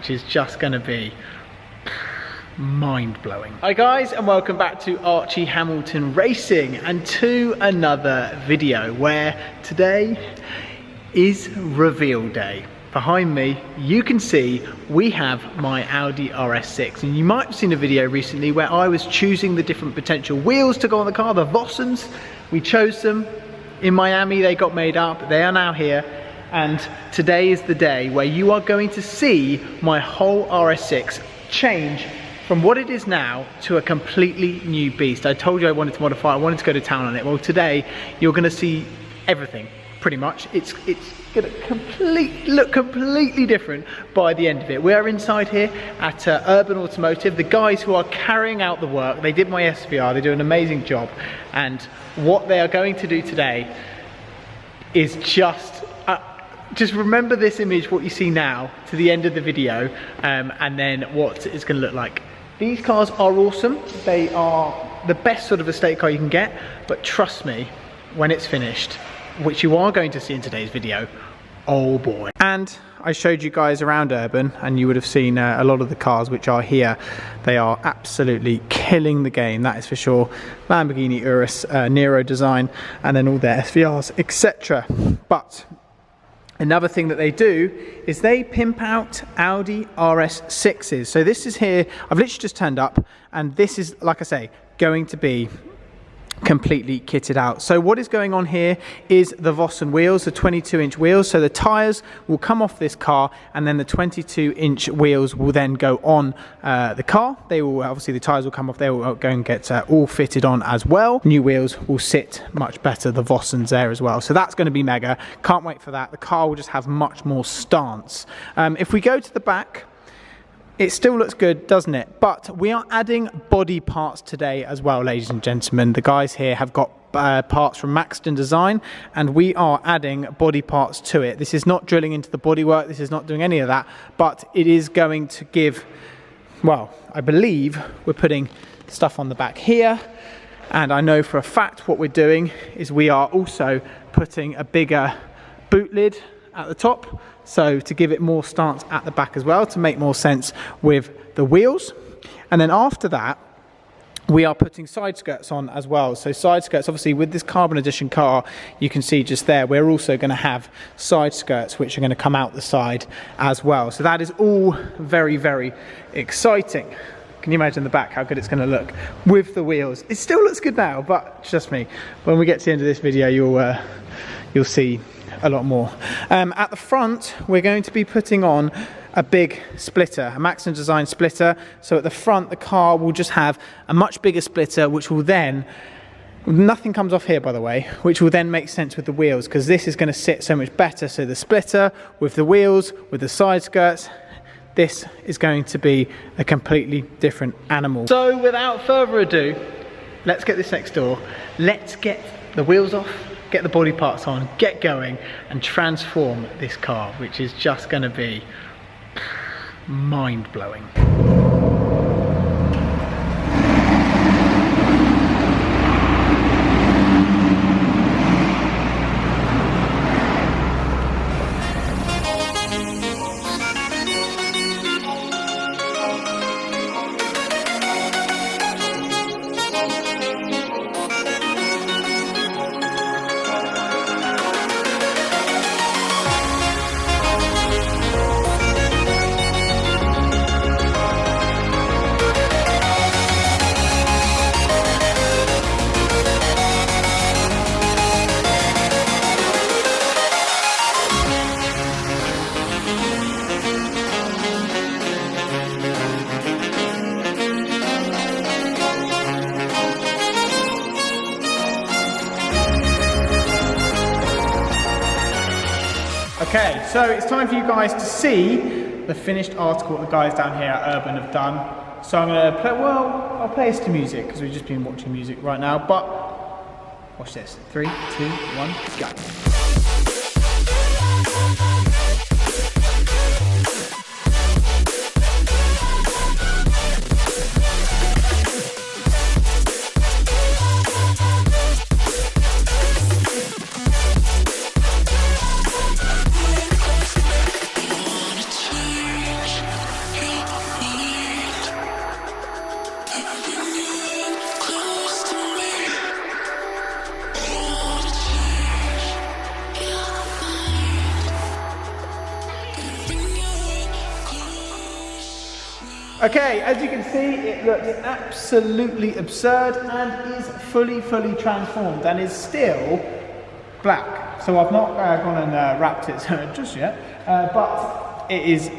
which is just going to be mind-blowing. Hi guys, and welcome back to Archie Hamilton Racing and to another video where today is reveal day. Behind me you can see we have my Audi RS6, and you might have seen a video recently where I was choosing the different potential wheels to go on the car, the Vossens. We chose them in Miami, they got made up, they are now here. And today is the day where you are going to see my whole RS6 change from what it is now to a completely new beast. I told you I wanted to modify, I wanted to go to town on it. Well, today you're going to see everything, pretty much. It's going to look completely different by the end of it. We are inside here at Urban Automotive. The guys who are carrying out the work, they did my SVR, they do an amazing job. And what they are going to do today is just remember this image, what you see now, to the end of the video, and then what it's going to look like. These cars are awesome. They are the best sort of estate car you can get, but trust me, when it's finished, which you are going to see in today's video, oh boy. And I showed you guys around Urban, and you would have seen a lot of the cars which are here. They are absolutely killing the game, that is for sure. Lamborghini Urus, Nero design, and then all their SVRs, etc. But another thing that they do is they pimp out Audi RS6s. So this is here, I've literally just turned up, and this is, like I say, going to be completely kitted out. So what is going on here is the Vossen wheels, the 22-inch wheels. So the tyres will come off this car, and then the 22-inch wheels will then go on the car. They will, obviously the tyres will come off, they will go and get all fitted on as well. New wheels will sit much better, the Vossens there as well. So that's going to be mega. Can't wait for that. The car will just have much more stance. If we go to the back, it still looks good, doesn't it? But we are adding body parts today as well, ladies and gentlemen. The guys here have got parts from Maxton Design, and we are adding body parts to it. This is not drilling into the bodywork, this is not doing any of that, but it is going to give, well, I believe we're putting stuff on the back here, and I know for a fact what we're doing is we are also putting a bigger boot lid at the top, so to give it more stance at the back as well, to make more sense with the wheels. And then after that, we are putting side skirts on as well. So side skirts, obviously with this Carbon Edition car, you can see just there, we're also going to have side skirts which are going to come out the side as well. So that is all very, very exciting. Can you imagine the back, how good it's going to look with the wheels? It still looks good now, but trust me, when we get to the end of this video, you'll see a lot more. At the front, we're going to be putting on a big splitter, a Maxton Design splitter. So at the front, the car will just have a much bigger splitter, which will then, nothing comes off here by the way, which will then make sense with the wheels, because this is going to sit so much better. So the splitter with the wheels, with the side skirts, this is going to be a completely different animal. So without further ado, let's get this next door. Let's get the wheels off, get the body parts on, get going, and transform this car, which is just going to be mind-blowing. Okay, so it's time for you guys to see the finished article that the guys down here at Urban have done. So I'm going to play, well, I'll play us to music because we've just been watching music right now, but watch this. 3, 2, 1, go. Okay, as you can see, it looks absolutely absurd and is fully transformed and is still black. So I've not gone and wrapped it just yet, but it is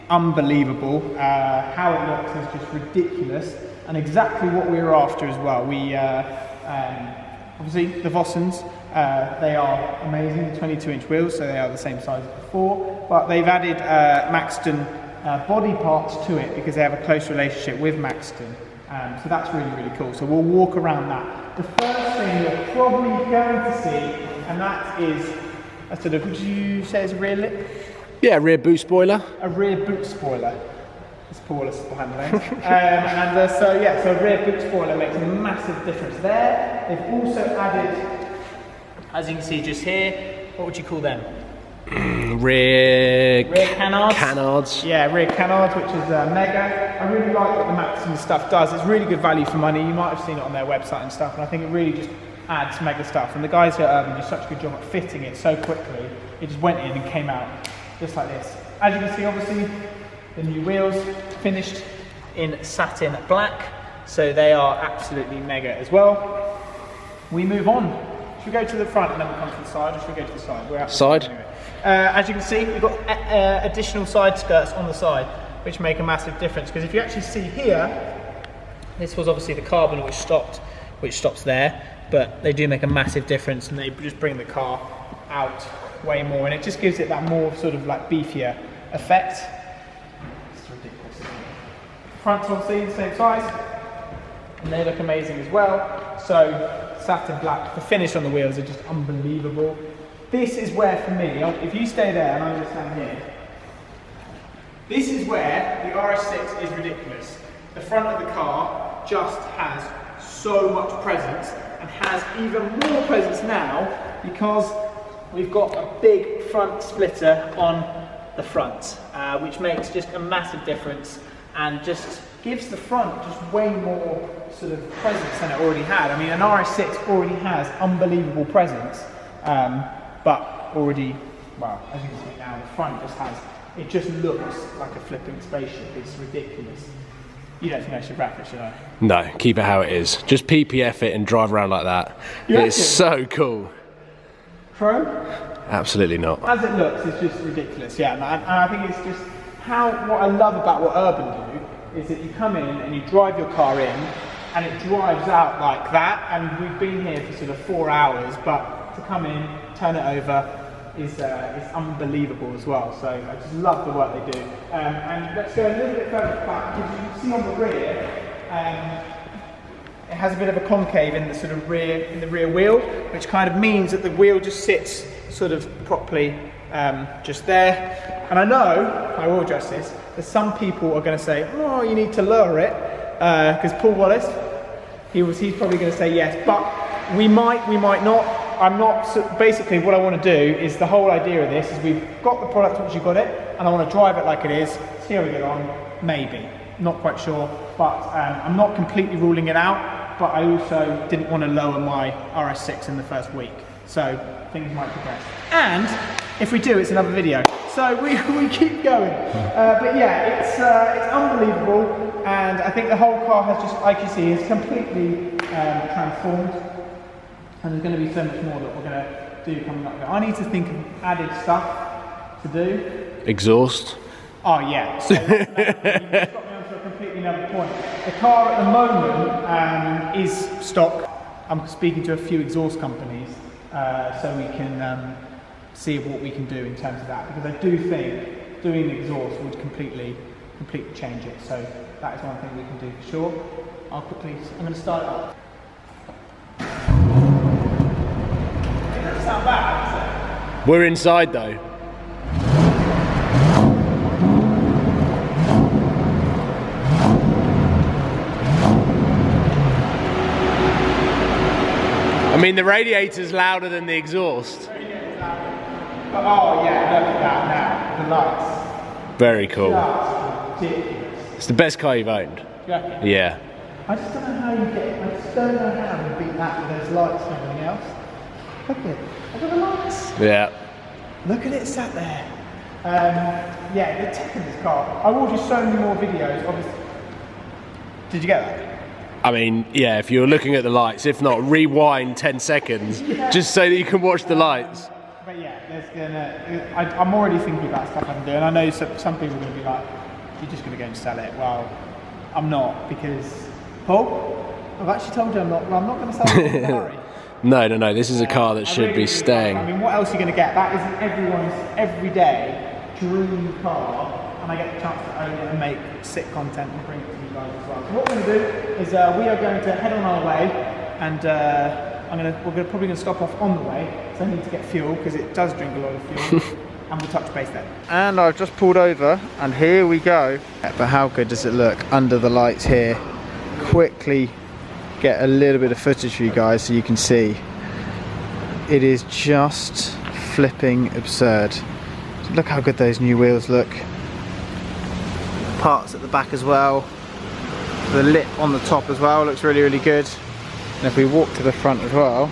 unbelievable. How it looks is just ridiculous and exactly what we were after as well. We obviously the Vossens, they are amazing, 22-inch wheels, so they are the same size as before, but they've added Maxton body parts to it because they have a close relationship with Maxton. So that's really cool. So we'll walk around that. The first thing you're probably going to see, and that is a sort of, would you say is a rear lip? Yeah, rear boot spoiler. A rear boot spoiler. It's Paulus behind the lens. So rear boot spoiler makes a massive difference there. They've also added, as you can see just here, what would you call them? Rear canards. Canards. Yeah, rear canards, which is mega. I really like what the Maxton stuff does. It's really good value for money. You might have seen it on their website and stuff, and I think it really just adds mega stuff. And the guys at Urban do such a good job at fitting it so quickly. It just went in and came out just like this. As you can see, obviously, the new wheels finished in satin black, so they are absolutely mega as well. We move on. Should we go to the front and then we'll come to the side, or should we go to the side? We're side. Anyway. As you can see, we've got additional side skirts on the side, which make a massive difference. Because if you actually see here, this was obviously the carbon which stops there, but they do make a massive difference, and they just bring the car out way more, and it just gives it that more sort of like beefier effect. It's ridiculous, isn't it? Front's obviously the same size, and they look amazing as well. So satin black, the finish on the wheels are just unbelievable. This is where, for me, if you stay there and I just stand here, this is where the RS6 is ridiculous. The front of the car just has so much presence, and has even more presence now because we've got a big front splitter on the front, which makes just a massive difference and just gives the front just way more sort of presence than it already had. I mean, an RS6 already has unbelievable presence. But already, well, as you can see now, the front just has, it just looks like a flipping spaceship. It's ridiculous. You don't think I should wrap it, should I? No, keep it how it is. Just PPF it and drive around like that. It's so cool. Pro? Absolutely not. As it looks, it's just ridiculous, yeah. And I think it's just what I love about what Urban do is that you come in and you drive your car in and it drives out like that. And we've been here for sort of 4 hours, but to come in, turn it over, is unbelievable as well. So I just love the work they do. And let's go a little bit further back, because you can see on the rear, it has a bit of a concave in the sort of rear wheel, which kind of means that the wheel just sits sort of properly just there. And I know, I will address this, that some people are going to say, oh, you need to lower it, because Paul Wallace, he's probably going to say yes, but we might not. I'm not, basically what I want to do is, the whole idea of this is we've got the product once you've got it, and I want to drive it like it is, see how we get on, maybe, not quite sure, but I'm not completely ruling it out, but I also didn't want to lower my RS6 in the first week, so things might progress. And if we do, it's another video, so we keep going. But yeah, it's unbelievable, and I think the whole car has just, like you see, is completely transformed. And there's going to be so much more that we're going to do coming up. I need to think of added stuff to do. Exhaust. Oh yeah, so you've just got me onto a completely another point. The car at the moment is stock. I'm speaking to a few exhaust companies so we can see what we can do in terms of that, because I do think doing the exhaust would completely change it. So that is one thing we can do for sure. I'm going to start it up. Sound bad, we're inside though. I mean, the radiator's louder than the exhaust. Oh yeah, look at that now. The lights. Very cool. That's ridiculous. It's the best car you've owned. Do you reckon? Yeah. I just don't know how you beat that with those lights and everything else. Look at it. Look at the lights. Yeah. Look at it sat there. Yeah, the tech in this car. I will do so many more videos. Obviously, Did you get that? I mean, yeah, if you're looking at the lights, if not, rewind 10 seconds, just so that you can watch the lights. But yeah, I'm already thinking about stuff I can do, and I know some people are going to be like, you're just going to go and sell it. Well, I'm not, because, Paul, I've actually told you I'm not going to sell it in a hurry. No, this is a car that should be staying. I mean, what else are you going to get? That isn't everyone's everyday dream car, and I get the chance to own it and make sick content and bring it to you guys as well. So what we're going to do is we are going to head on our way, and we're probably going to stop off on the way, so I need to get fuel, because it does drink a lot of fuel, and we'll touch base then. And I've just pulled over, and here we go. But how good does it look under the lights here? Quickly get a little bit of footage for you guys so you can see. It is just flipping absurd. Look how good those new wheels look. Parts at the back as well. The lip on the top as well looks really, really good. And if we walk to the front as well,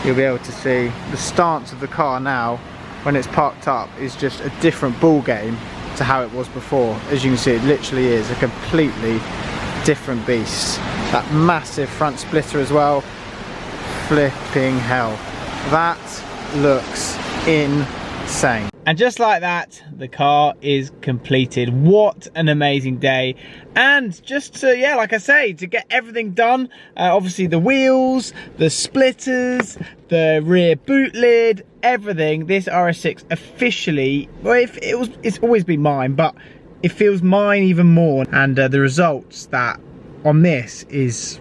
you'll be able to see the stance of the car now when it's parked up is just a different ball game to how it was before. As you can see, it literally is a completely different beast. That massive front splitter as well. Flipping hell. That looks insane. And just like that, the car is completed. What an amazing day. And just to, yeah, like I say, to get everything done, obviously the wheels, the splitters, the rear boot lid, everything, this RS6 officially, well, it's always been mine, but it feels mine even more. And the results that on this is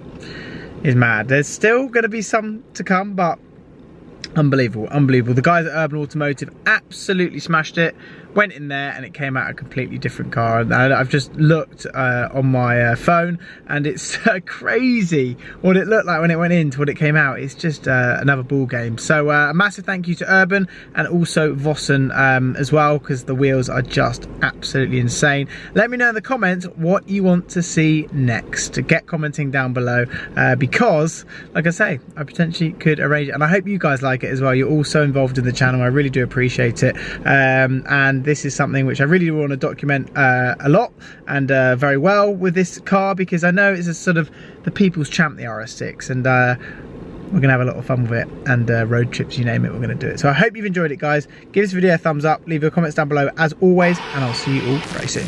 mad. There's still going to be some to come, but unbelievable, unbelievable. The guys at Urban Automotive absolutely smashed it. Went in there and it came out a completely different car. And I've just looked on my phone, and it's crazy what it looked like when it went in to what it came out. It's just another ball game. So a massive thank you to Urban and also Vossen as well, because the wheels are just absolutely insane. Let me know in the comments what you want to see next. Get commenting down below, because like I say, I potentially could arrange it, and I hope you guys like it as well. You're all so involved in the channel. I really do appreciate it, and this is something which I really want to document a lot and very well with this car, because I know it's a sort of the people's champ, the RS6, and we're gonna have a lot of fun with it, and road trips, you name it, we're gonna do it. So I hope you've enjoyed it, guys. Give this video a thumbs up, leave your comments down below as always, and I'll see you all very soon.